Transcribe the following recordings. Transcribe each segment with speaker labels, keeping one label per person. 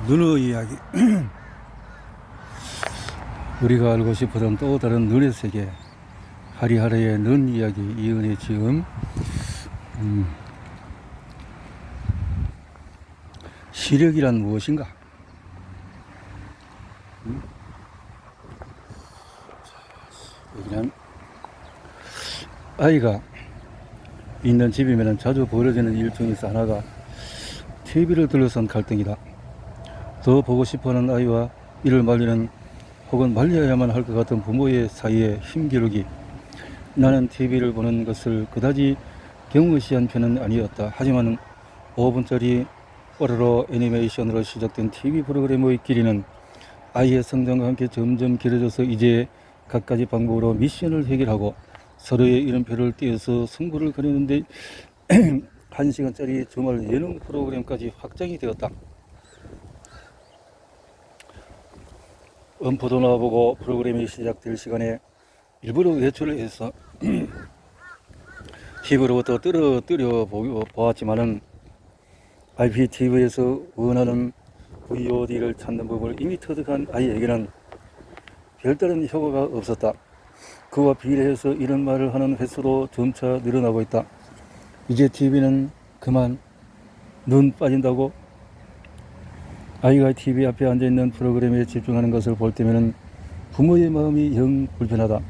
Speaker 1: 눈의 이야기. 우리가 알고 싶었던 또 다른 눈의 세계, 하리하리의 눈 이야기. 이은혜 지음. 시력이란 무엇인가? 여기는 아이가 있는 집이면 자주 벌어지는 일 중에서 하나가 TV를 둘러싼 갈등이다. 더 보고 싶어하는 아이와 이를 말리는 혹은 말려야만 할 것 같은 부모의 사이의 힘겨루기. 나는 TV를 보는 것을 그다지 경무시한 편은 아니었다. 하지만 5분짜리 뽀로로 애니메이션으로 시작된 TV 프로그램의 길이는 아이의 성장과 함께 점점 길어져서 이제 갖가지 방법으로 미션을 해결하고 서로의 이름표를 띄어서 승부를 거리는데 1시간짜리 주말 예능 프로그램까지 확장이 되었다. 엄포도 나와보고 프로그램이 시작될 시간에 일부러 외출을 해서 TV로부터 떨어뜨려 보았지만은 IPTV에서 원하는 VOD를 찾는 법을 이미 터득한 아이에게는 별다른 효과가 없었다. 그와 비례해서 이런 말을 하는 횟수도 점차 늘어나고 있다. 이제 TV는 그만 눈 빠진다고? 아이가 TV 앞에 앉아있는 프로그램에 집중하는 것을 볼 때면 부모의 마음이 영 불편하다.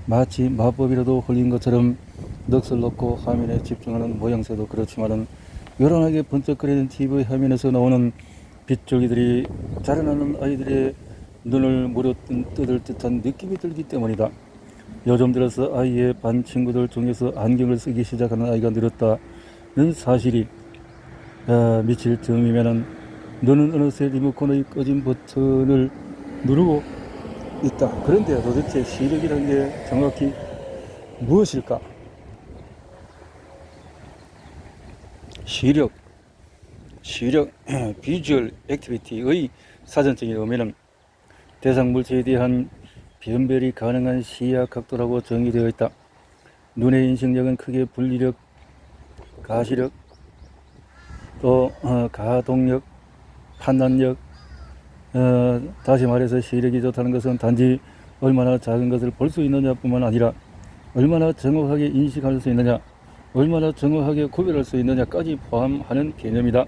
Speaker 1: 마치 마법이라도 홀린 것처럼 넋을 놓고 화면에 집중하는 모양새도 그렇지만은 요란하게 번쩍거리는 TV 화면에서 나오는 빗줄기들이 자라나는 아이들의 눈을 물어뜯을 듯한 느낌이 들기 때문이다. 요즘 들어서 아이의 반 친구들 중에서 안경을 쓰기 시작하는 아이가 늘었다는 사실이 미칠 즈음이면은 너는 어느새 리모컨의 꺼진 버튼을 누르고 있다. 그런데 도대체 시력이라는 게 정확히 무엇일까? 시력 비주얼 액티비티의 사전적인 의미는 대상 물체에 대한 변별이 가능한 시야 각도라고 정의되어 있다. 눈의 인식력은 크게 분리력, 가시력, 또 가동력, 판단력, 다시 말해서 시력이 좋다는 것은 단지 얼마나 작은 것을 볼 수 있느냐 뿐만 아니라 얼마나 정확하게 인식할 수 있느냐, 얼마나 정확하게 구별할 수 있느냐까지 포함하는 개념이다.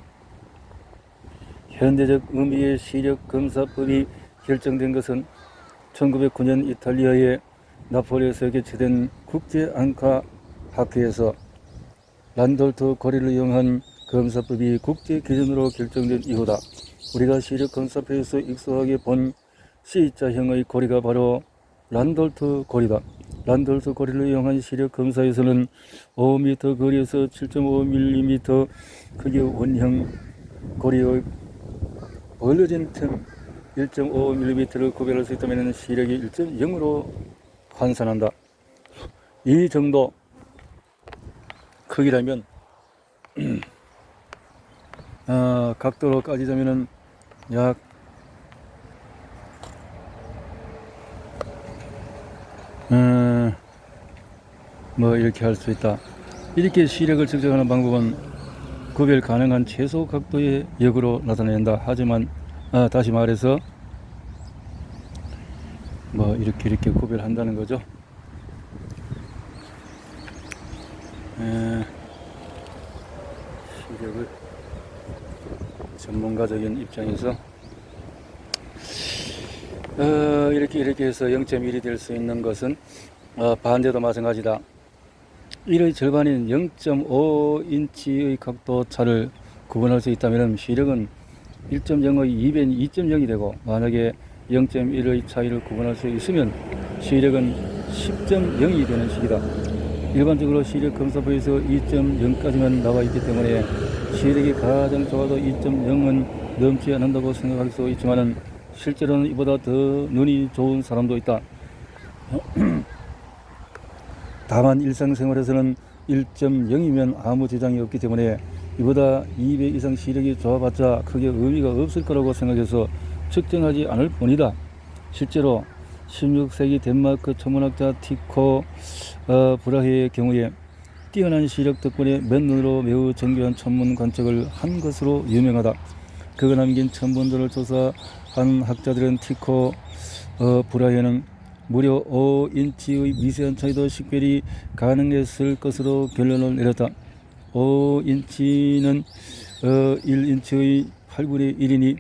Speaker 1: 현대적 의미의 시력 검사법이 결정된 것은 1909년 이탈리아의 나폴리에서 개최된 국제안과학회에서 란돌트 고리를 이용한 검사법이 국제 기준으로 결정된 이후다. 우리가 시력 검사표에서 익숙하게 본 C자형의 고리가 바로 란돌트 고리다. 란돌트 고리를 이용한 시력 검사에서는 5m 거리에서 7.5mm 크기의 원형 고리의 벌어진 틈 1.5mm를 구별할 수 있다면 시력이 1.0으로 환산한다. 이 정도 크기라면 각도로 따지자면은 약 이렇게 할 수 있다. 이렇게 시력을 측정하는 방법은 구별 가능한 최소 각도의 역으로 나타낸다. 하지만 다시 말해서 이렇게 구별한다는 거죠. 시력을 전문가적인 입장에서 이렇게 해서 0.1이 될 수 있는 것은 반대도 마찬가지다. 1의 절반인 0.5인치의 각도 차를 구분할 수 있다면 시력은 1.0의 2배인 2.0이 되고, 만약에 0.1의 차이를 구분할 수 있으면 시력은 10.0이 되는 식이다. 일반적으로 시력 검사표에서 2.0까지만 나와 있기 때문에 시력이 가장 좋아도 2.0은 넘지 않는다고 생각할 수 있지만 실제로는 이보다 더 눈이 좋은 사람도 있다. 다만 일상생활에서는 1.0이면 아무 지장이 없기 때문에 이보다 2배 이상 시력이 좋아봤자 크게 의미가 없을 거라고 생각해서 측정하지 않을 뿐이다. 실제로 16세기 덴마크 천문학자 티코 브라헤의 경우에 뛰어난 시력 덕분에 맨눈으로 매우 정교한 천문 관측을 한 것으로 유명하다. 그가 남긴 천문도를 조사한 학자들은 티코 브라이어는 무려 5인치의 미세한 차이도 식별이 가능했을 것으로 결론을 내렸다. 5인치는 1인치의 8분의 1이니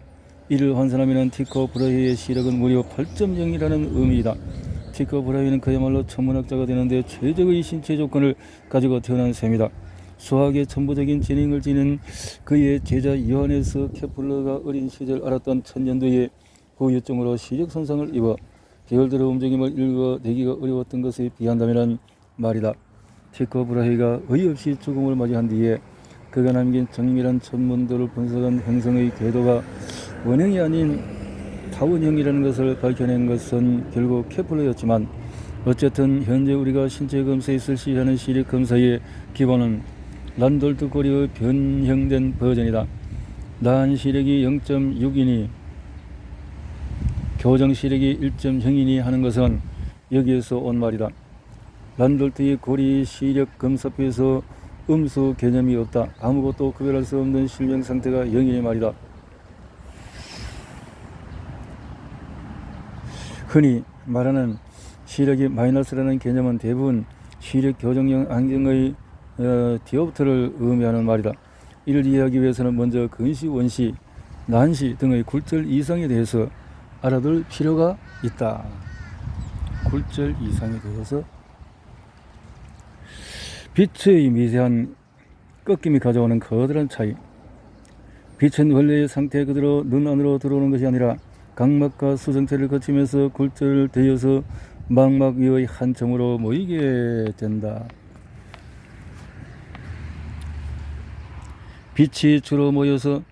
Speaker 1: 이를 환산하면 티코 브라이어의 시력은 무려 8.0이라는 의미이다. 티코 브라이어는 그야말로 천문학자가 되는데 최적의 신체 조건을 가지고 태어난 셈이다. 수학의 천부적인 재능을 지닌 그의 제자 요하네스 케플러가 어린 시절 알았던 천년도의 후유증으로 시력 손상을 입어 계열대로 움직임을 읽어내기가 어려웠던 것에 비한다면 말이다. 티코 브라이어가 어이없이 죽음을 맞이한 뒤에 그가 남긴 정밀한 천문도를 분석한 행성의 궤도가 원형이 아닌 타원형이라는 것을 밝혀낸 것은 결국 케플러였지만, 어쨌든 현재 우리가 신체 검사에 실시하는 시력 검사의 기본은 란돌트 고리의 변형된 버전이다. 나한 시력이 0.6이니 교정 시력이 1.0이니 하는 것은 여기에서 온 말이다. 란돌트의 고리 시력 검사표에서 음수 개념이 없다. 아무것도 구별할 수 없는 실명 상태가 0이니 말이다. 흔히 말하는 시력이 마이너스라는 개념은 대부분 시력 교정용 안경의 디옵트를 의미하는 말이다. 이를 이해하기 위해서는 먼저 근시, 원시, 난시 등의 굴절 이상에 대해서 알아둘 필요가 있다. 굴절 이상에 대해서. 빛의 미세한 꺾임이 가져오는 거대한 차이. 빛은 원래의 상태 그대로 눈 안으로 들어오는 것이 아니라 각막과 수정체를 거치면서 굴절되어서 망막 위의 한 점으로 모이게 된다. 빛이 주로 모여서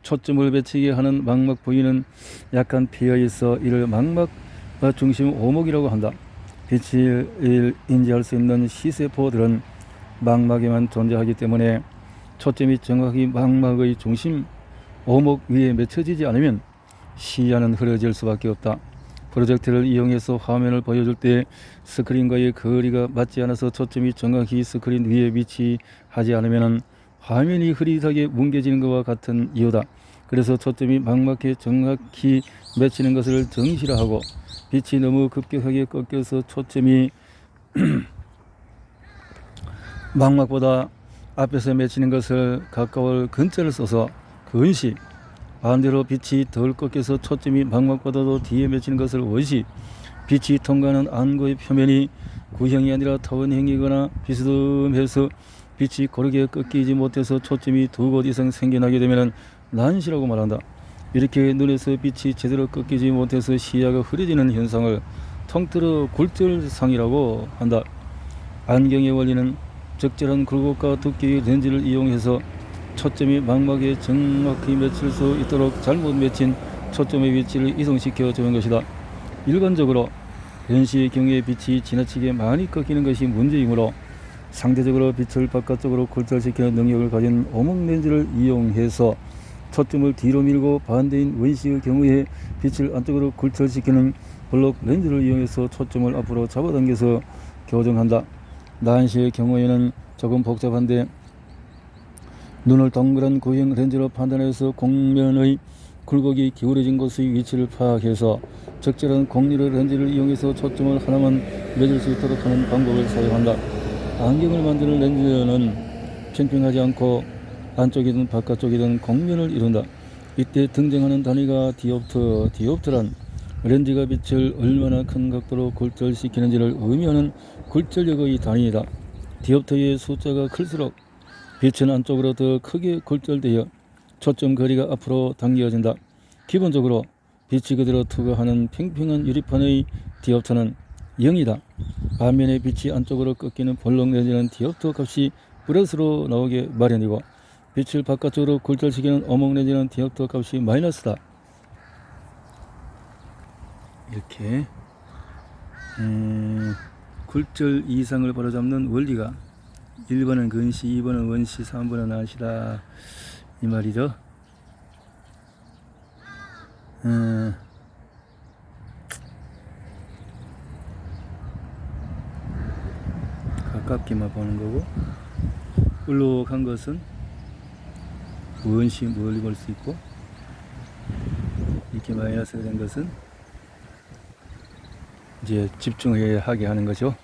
Speaker 1: 초점을 배치게 하는 망막 부위는 약간 비어 있어 이를 망막 중심 오목이라고 한다. 빛을 인지할 수 있는 시세포들은 망막에만 존재하기 때문에 초점이 정확히 망막의 중심 오목 위에 맺혀지지 않으면 시야는 흐려질 수밖에 없다. 프로젝터를 이용해서 화면을 보여줄 때 스크린과의 거리가 맞지 않아서 초점이 정확히 스크린 위에 위치하지 않으면 화면이 흐릿하게 뭉개지는 것과 같은 이유다. 그래서 초점이 망막에 정확히 맺히는 것을 정시라하고, 빛이 너무 급격하게 꺾여서 초점이 망막보다 앞에서 맺히는 것을 가까울 근자를 써서 근시, 반대로 빛이 덜 꺾여서 초점이 망막보다도 뒤에 맺히는 것을 원시, 빛이 통과하는 안구의 표면이 구형이 아니라 타원형이거나 비스듬해서 빛이 고르게 꺾이지 못해서 초점이 두 곳 이상 생겨나게 되면 난시라고 말한다. 이렇게 눈에서 빛이 제대로 꺾이지 못해서 시야가 흐려지는 현상을 통틀어 굴절상이라고 한다. 안경의 원리는 적절한 굴곡과 두께의 렌즈를 이용해서 초점이 망막에 정확히 맺힐 수 있도록 잘못 맺힌 초점의 위치를 이동시켜 주는 것이다. 일반적으로 현시의 경우에 빛이 지나치게 많이 꺾이는 것이 문제이므로 상대적으로 빛을 바깥쪽으로 굴절시키는 능력을 가진 오목 렌즈를 이용해서 초점을 뒤로 밀고, 반대인 원시의 경우에 빛을 안쪽으로 굴절시키는 블록 렌즈를 이용해서 초점을 앞으로 잡아당겨서 교정한다. 난시의 경우에는 조금 복잡한데 눈을 동그란 구형 렌즈로 판단해서 곡면의 굴곡이 기울어진 곳의 위치를 파악해서 적절한 곡률의 렌즈를 이용해서 초점을 하나만 맺을 수 있도록 하는 방법을 사용한다. 안경을 만드는 렌즈는 평평하지 않고 안쪽이든 바깥쪽이든 곡면을 이룬다. 이때 등장하는 단위가 디옵트. 디옵트란 렌즈가 빛을 얼마나 큰 각도로 굴절시키는지를 의미하는 굴절력의 단위이다. 디옵트의 숫자가 클수록 빛은 안쪽으로 더 크게 굴절되어 초점 거리가 앞으로 당겨진다. 기본적으로 빛이 그대로 투과하는 평평한 유리판의 디옵트는 0이다. 반면에 빛이 안쪽으로 꺾이는 볼록 렌즈는 디옵트 값이 플러스로 나오게 마련이고, 빛을 바깥쪽으로 굴절시키는 오목 렌즈는 디옵트 값이 마이너스다. 이렇게 굴절 이상을 바로잡는 원리가 1번은 근시, 2번은 원시, 3번은 난시다 이 말이죠. 가깝게만 보는 거고, 울룩한 것은 원시 멀리 볼 수 있고, 이렇게 마이너스가 된 것은 이제 집중해야 하게 하는 거죠.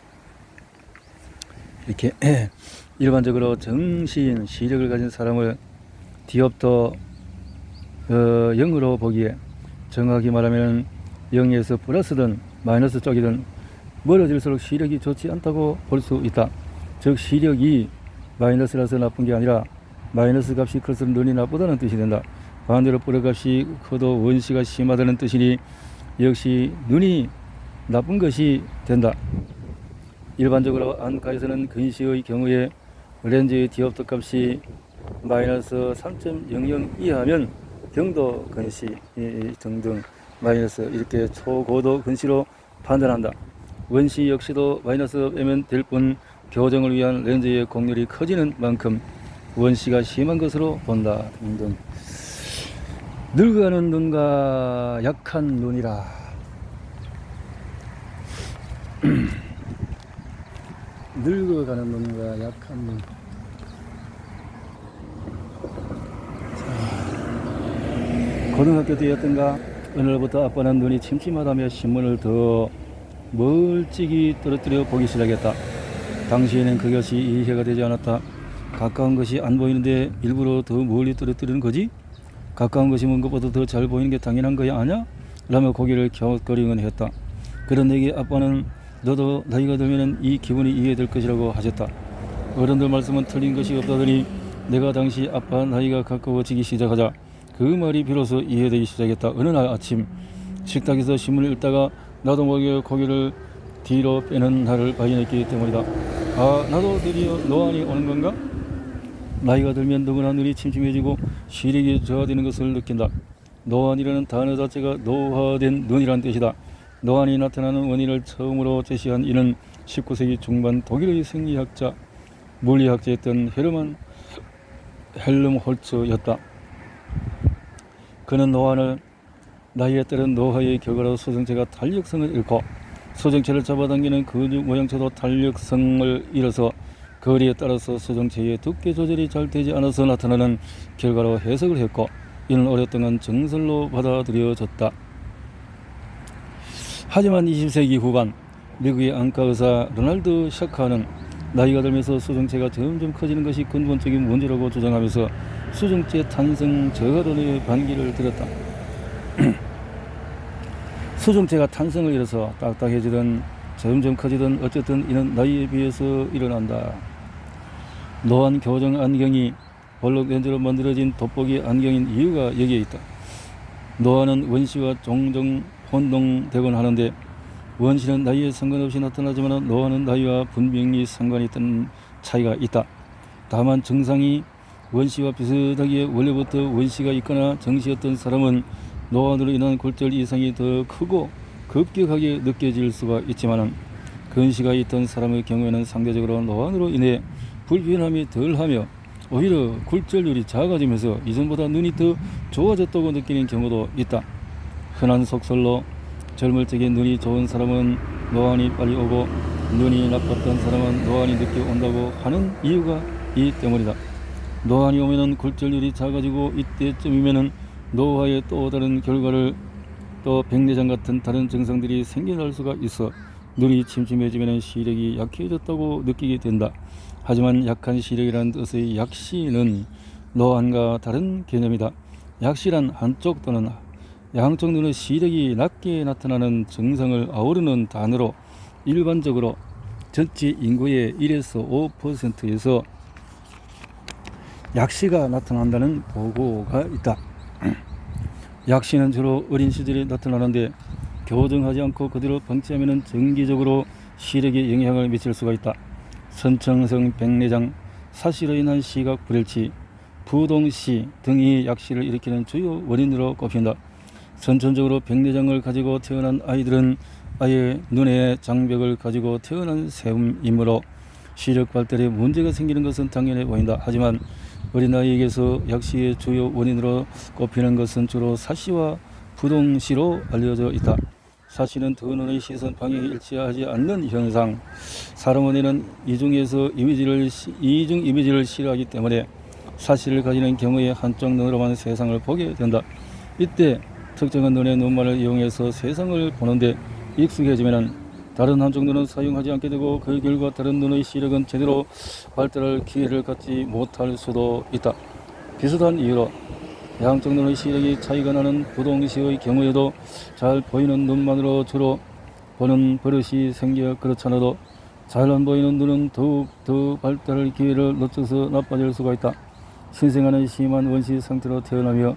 Speaker 1: 이렇게 일반적으로 정신, 시력을 가진 사람을 디옵터 0으로 보기에 정확히 말하면 0에서 플러스든 마이너스 쪽이든 멀어질수록 시력이 좋지 않다고 볼 수 있다. 즉 시력이 마이너스라서 나쁜 게 아니라 마이너스 값이 클수록 눈이 나쁘다는 뜻이 된다. 반대로 플러스 값이 커도 원시가 심하다는 뜻이니 역시 눈이 나쁜 것이 된다. 일반적으로 안과에서는 근시의 경우에 렌즈의 디옵터 값이 마이너스 3.00 이하면 경도 근시 등등 마이너스 이렇게 초고도 근시로 판단한다. 원시 역시도 마이너스면 될 뿐 교정을 위한 렌즈의 곡률이 커지는 만큼 원시가 심한 것으로 본다 등등. 늙어가는 눈과 약한 눈이라. 늙어가는 눈과 약한 눈. 고등학교 때였던가 어느 날부터 아빠는 눈이 침침하다며 신문을 더 멀찍이 떨어뜨려 보기 시작했다. 당시에는 그것이 이해가 되지 않았다. 가까운 것이 안 보이는데 일부러 더 멀리 떨어뜨리는 거지? 가까운 것이 먼 것보다 더 잘 보이는 게 당연한 거야 아냐? 라며 고개를 갸웃거리곤 했다. 그런 내게 아빠는 너도 나이가 들면 이 기분이 이해될 것이라고 하셨다. 어른들 말씀은 틀린 것이 없다더니 내가 당시 아빠 나이가 가까워지기 시작하자 그 말이 비로소 이해되기 시작했다. 어느 날 아침 식탁에서 신문을 읽다가 나도 모르게 고개를 뒤로 빼는 나를 발견했기 때문이다. 아, 나도 드디어 노안이 오는 건가? 나이가 들면 누구나 눈이 침침해지고 시력이 저하되는 것을 느낀다. 노안이라는 단어 자체가 노화된 눈이라는 뜻이다. 노안이 나타나는 원인을 처음으로 제시한 이는 19세기 중반 독일의 생리학자, 물리학자였던 헤르만 헬름홀츠였다. 그는 노안을 나이에 따른 노화의 결과로 소정체가 탄력성을 잃고 소정체를 잡아당기는 근육 모양체도 탄력성을 잃어서 거리에 따라서 소정체의 두께 조절이 잘 되지 않아서 나타나는 결과로 해석을 했고 이는 오랫동안 정설로 받아들여졌다. 하지만 20세기 후반 미국의 안과의사 로널드 샤카는 나이가 들면서 수정체가 점점 커지는 것이 근본적인 문제라고 주장하면서 수정체 탄생 저하론의 반기를 들었다. 수정체가 탄생을 잃어서 딱딱해지든 점점 커지든 어쨌든 이는 나이에 비해서 일어난다. 노안 교정 안경이 볼록 렌즈로 만들어진 돋보기 안경인 이유가 여기에 있다. 노안은 원시와 종종 혼동되곤 하는데 원시는 나이에 상관없이 나타나지만 노안은 나이와 분명히 상관이 있다는 차이가 있다. 다만 증상이 원시와 비슷하기에 원래부터 원시가 있거나 정시였던 사람은 노안으로 인한 골절 이상이 더 크고 급격하게 느껴질 수가 있지만 근시가 있던 사람의 경우에는 상대적으로 노안으로 인해 불편함이 덜하며 오히려 골절률이 작아지면서 이전보다 눈이 더 좋아졌다고 느끼는 경우도 있다. 흔한 속설로 젊을 적에 눈이 좋은 사람은 노안이 빨리 오고 눈이 나빴던 사람은 노안이 늦게 온다고 하는 이유가 이 때문이다. 노안이 오면은 골절률이 작아지고 이때쯤이면은 노화의 또 다른 결과를 또 백내장 같은 다른 증상들이 생겨날 수가 있어 눈이 침침해지면 시력이 약해졌다고 느끼게 된다. 하지만 약한 시력이라는 뜻의 약시는 노안과 다른 개념이다. 약시란 한쪽 또는 양쪽 눈의 시력이 낮게 나타나는 증상을 아우르는 단어로 일반적으로 전체 인구의 1에서 5%에서 약시가 나타난다는 보고가 있다. 약시는 주로 어린 시절에 나타나는데 교정하지 않고 그대로 방치하면 정기적으로 시력에 영향을 미칠 수가 있다. 선천성 백내장, 사시로 인한 시각 불일치, 부동시 등이 약시를 일으키는 주요 원인으로 꼽힌다. 선천적으로 백내장을 가지고 태어난 아이들은 아예 눈의 장벽을 가지고 태어난 셈이므로 시력 발달에 문제가 생기는 것은 당연해 보인다. 하지만 어린아이에게서 약시의 주요 원인으로 꼽히는 것은 주로 사시와 부동시로 알려져 있다. 사시는 두 눈의 시선 방향이 일치하지 않는 현상, 사람 원인은 이중 이미지를 싫어하기 때문에 사시를 가지는 경우에 한쪽 눈으로만 세상을 보게 된다. 이때 특정한 눈의 눈만을 이용해서 세상을 보는데 익숙해지면 다른 한쪽 눈은 사용하지 않게 되고 그 결과 다른 눈의 시력은 제대로 발달할 기회를 갖지 못할 수도 있다. 비슷한 이유로 양쪽 눈의 시력이 차이가 나는 부동시의 경우에도 잘 보이는 눈만으로 주로 보는 버릇이 생겨 그렇잖아도 잘 안 보이는 눈은 더욱 더 발달할 기회를 놓쳐서 나빠질 수가 있다. 신생아는 심한 원시 상태로 태어나며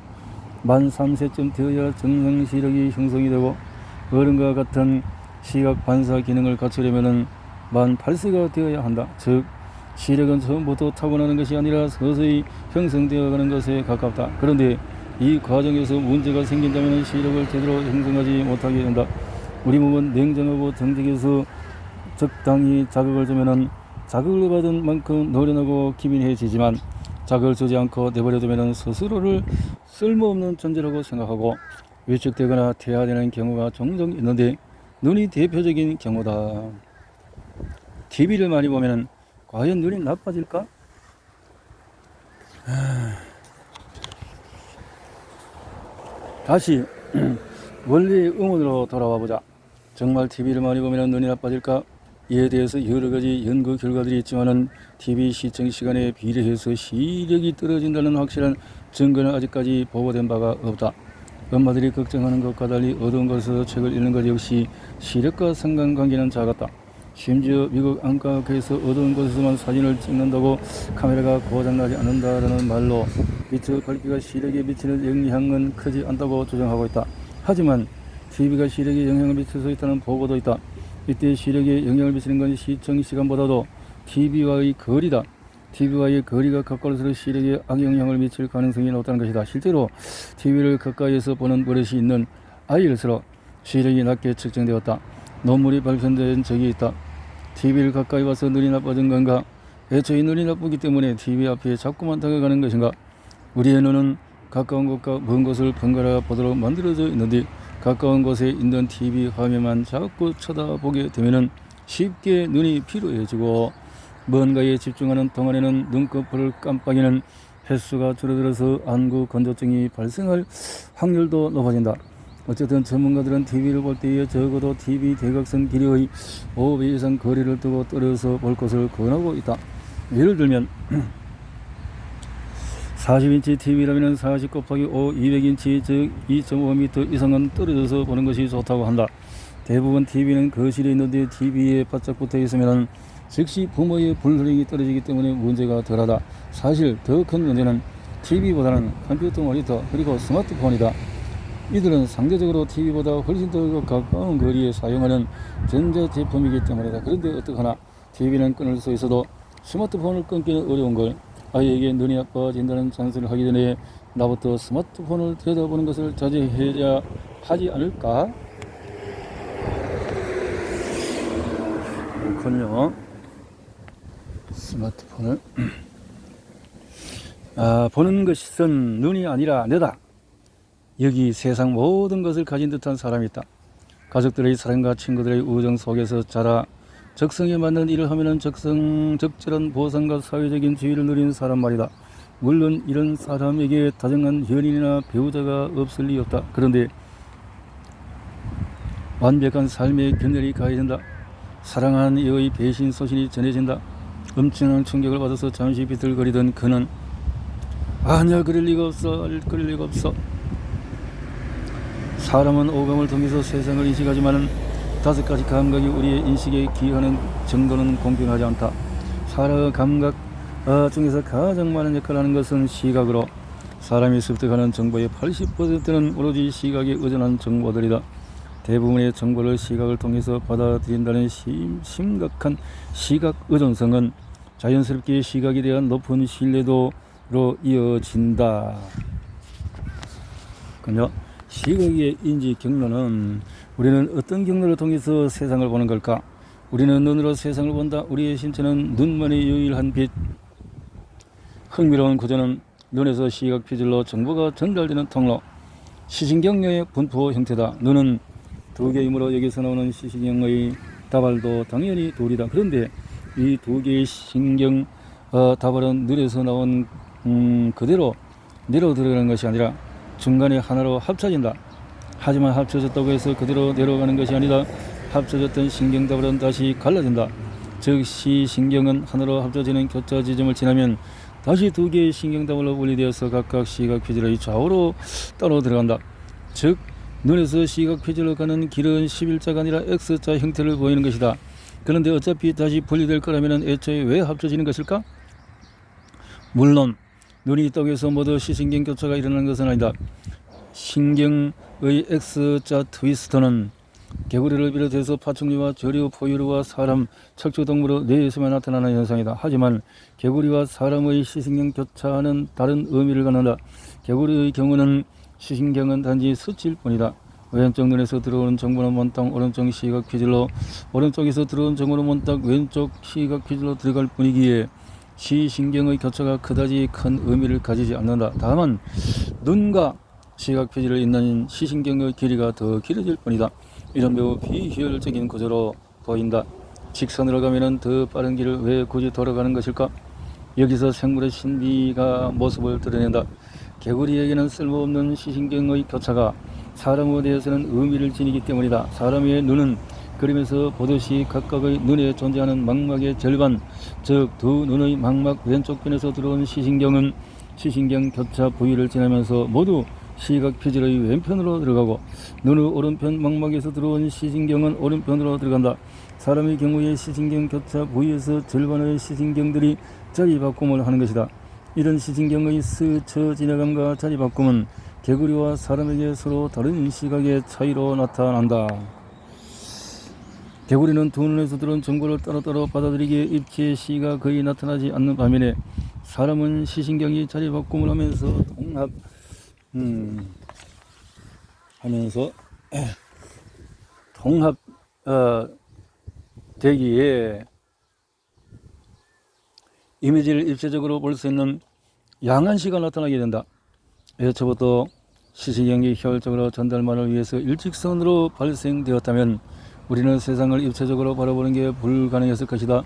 Speaker 1: 만 3세쯤 되어야 정상 시력이 형성이 되고 어른과 같은 시각 반사 기능을 갖추려면 만 8세가 되어야 한다. 즉 시력은 처음부터 타고나는 것이 아니라 서서히 형성되어 가는 것에 가깝다. 그런데 이 과정에서 문제가 생긴다면 시력을 제대로 형성하지 못하게 된다. 우리 몸은 냉정하고 정직해서 적당히 자극을 주면 자극을 받은 만큼 노련하고 기민해지지만 자극을 주지 않고 내버려두면 스스로를 쓸모없는 존재라고 생각하고 위축되거나 퇴화되는 경우가 종종 있는데 눈이 대표적인 경우다. TV를 많이 보면 과연 눈이 나빠질까? 다시 원래의 의문으로 돌아와 보자. 정말 TV를 많이 보면 눈이 나빠질까? 이에 대해서 여러 가지 연구 결과들이 있지만은 TV 시청 시간에 비례해서 시력이 떨어진다는 확실한 증거는 아직까지 보고된 바가 없다. 엄마들이 걱정하는 것과 달리 어두운 곳에서 책을 읽는 것 역시 시력과 상관관계는 작았다. 심지어 미국 안과학회에서 어두운 곳에서만 사진을 찍는다고 카메라가 고장나지 않는다라는 말로 미처 밝기가 시력에 미치는 영향은 크지 않다고 주장하고 있다. 하지만 TV가 시력에 영향을 미칠 수 있다는 보고도 있다. 이때 시력에 영향을 미치는 건 시청 시간보다도 TV와의 거리다. TV와의 거리가 가까울수록 시력에 악영향을 미칠 가능성이 높다는 것이다. 실제로 TV를 가까이에서 보는 버릇이 있는 아이일수록 시력이 낮게 측정되었다. 논문이 발표된 적이 있다. TV를 가까이 봐서 눈이 나빠진 건가? 애초에 눈이 나쁘기 때문에 TV 앞에 자꾸만 다가가는 것인가? 우리의 눈은 가까운 곳과 먼 곳을 번갈아 보도록 만들어져 있는데 가까운 곳에 있는 TV 화면만 자꾸 쳐다보게 되면 쉽게 눈이 피로해지고 뭔가에 집중하는 동안에는 눈꺼풀을 깜빡이는 횟수가 줄어들어서 안구 건조증이 발생할 확률도 높아진다. 어쨌든 전문가들은 TV를 볼 때에 적어도 TV 대각선 길이의 5배 이상 거리를 두고 떨어져서 볼 것을 권하고 있다. 예를 들면 40인치 TV라면 40 곱하기 5, 200인치 즉 2.5m 이상은 떨어져서 보는 것이 좋다고 한다. 대부분 TV는 거실에 있는데 TV에 바짝 붙어 있으면 즉시 부모의 불효력이 떨어지기 때문에 문제가 덜하다. 사실 더 큰 문제는 TV보다는 컴퓨터 모니터 그리고 스마트폰이다. 이들은 상대적으로 TV보다 훨씬 더 가까운 거리에 사용하는 전자제품이기 때문이다. 그런데 어떡하나 TV는 끊을 수 있어도 스마트폰을 끊기는 어려운 걸 아이에게 눈이 나빠진다는 잔소리를 하기 전에 나부터 스마트폰을 들여다보는 것을 자제해야 하지 않을까? 그렇군요. 스마트폰을 보는 것은 눈이 아니라 뇌다. 여기 세상 모든 것을 가진 듯한 사람이 있다. 가족들의 사랑과 친구들의 우정 속에서 자라 적성에 맞는 일을 하면 적절한 보상과 사회적인 지위를 누리는 사람 말이다. 물론 이런 사람에게 다정한 연인이나 배우자가 없을 리 없다. 그런데 완벽한 삶의 균열이 가해진다. 사랑하는 이의 배신 소식이 전해진다. 엄청난 충격을 받아서 잠시 비틀거리던 그는 아니야 그럴 리가 없어 그럴 리가 없어. 사람은 오감을 통해서 세상을 인식하지만 5가지 감각이 우리의 인식에 기여하는 정도는 공평하지 않다. 사람의 감각 중에서 가장 많은 역할을 하는 것은 시각으로 사람이 습득하는 정보의 80%는 오로지 시각에 의존한 정보들이다. 대부분의 정보를 시각을 통해서 받아들인다는 심각한 시각 의존성은 자연스럽게 시각에 대한 높은 신뢰도로 이어진다. 그죠? 시각의 인지 경로는 우리는 어떤 경로를 통해서 세상을 보는 걸까? 우리는 눈으로 세상을 본다. 우리의 신체는 눈만의 유일한 빛. 흥미로운 구조는 눈에서 시각 피질로 정보가 전달되는 통로. 시신경의 분포 형태다. 눈은 2개이므로 여기서 나오는 시신경의 다발도 당연히 둘이다. 그런데 이 2개의 신경 다발은 눈에서 나온 그대로 내려 들어가는 것이 아니라 중간에 하나로 합쳐진다. 하지만 합쳐졌다고 해서 그대로 내려가는 것이 아니다. 합쳐졌던 신경답은 다시 갈라진다. 즉 시신경은 하나로 합쳐지는 교차 지점을 지나면 다시 두 개의 신경답으로 분리되어서 각각 시각 표질의 좌우로 따로 들어간다. 즉 눈에서 시각 표질로 가는 길은 11자가 아니라 X자 형태를 보이는 것이다. 그런데 어차피 다시 분리될 거라면 애초에 왜 합쳐지는 것일까? 물론 눈이 있다고 해서 모두 시신경 교차가 일어나는 것은 아니다. 신경의 X자 트위스터는 개구리를 비롯해서 파충류와 저류, 포유류와 사람, 척추동물의 뇌에서만 나타나는 현상이다. 하지만 개구리와 사람의 시신경 교차는 다른 의미를 갖는다. 개구리의 경우는 시신경은 단지 스칠 뿐이다. 왼쪽 눈에서 들어오는 정보는 몬딱 오른쪽 시각 퀴질로, 오른쪽에서 들어오는 정보는 몬딱 왼쪽 시각 퀴질로 들어갈 뿐이기에 시신경의 교차가 그다지 큰 의미를 가지지 않는다. 다만 눈과 시각 표질을 잇는 시신경의 길이가 더 길어질 뿐이다. 이런 매우 비효율적인 구조로 보인다. 직선으로 가면 더 빠른 길을 왜 굳이 돌아가는 것일까? 여기서 생물의 신비가 모습을 드러낸다. 개구리에게는 쓸모없는 시신경의 교차가 사람에 대해서는 의미를 지니기 때문이다. 사람의 눈은 그림에서 보듯이 각각의 눈에 존재하는 망막의 절반, 즉 두 눈의 망막 왼쪽 편에서 들어온 시신경은 시신경 교차 부위를 지나면서 모두 시각 표질의 왼편으로 들어가고, 눈의 오른편 망막에서 들어온 시신경은 오른편으로 들어간다. 사람의 경우에 시신경 교차 부위에서 절반의 시신경들이 자리 바꿈을 하는 것이다. 이런 시신경의 스쳐 지나감과 자리 바꿈은 개구리와 사람에게 서로 다른 시각의 차이로 나타난다. 개구리는 두 눈에서 들어온 정보를 따로따로 받아들이기에 입체의 시가 거의 나타나지 않는 반면에 사람은 시신경이 자리 바꿈을 하면서 통합 되기에 이미지를 입체적으로 볼 수 있는 양한시가 나타나게 된다. 애초부터 시신경이 효율적으로 전달만을 위해서 일직선으로 발생되었다면 우리는 세상을 입체적으로 바라보는 게 불가능했을 것이다.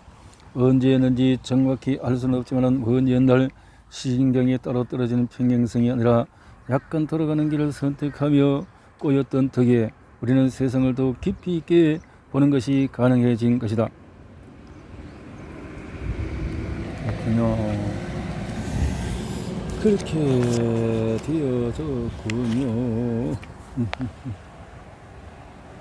Speaker 1: 언제였는지 정확히 알 수는 없지만 먼 옛날 시신경이 따로 떨어지는 평행성이 아니라 약간 돌아가는 길을 선택하며 꼬였던 덕에 우리는 세상을 더욱 깊이 있게 보는 것이 가능해진 것이다. 그렇군요. 그렇게 되어졌군요.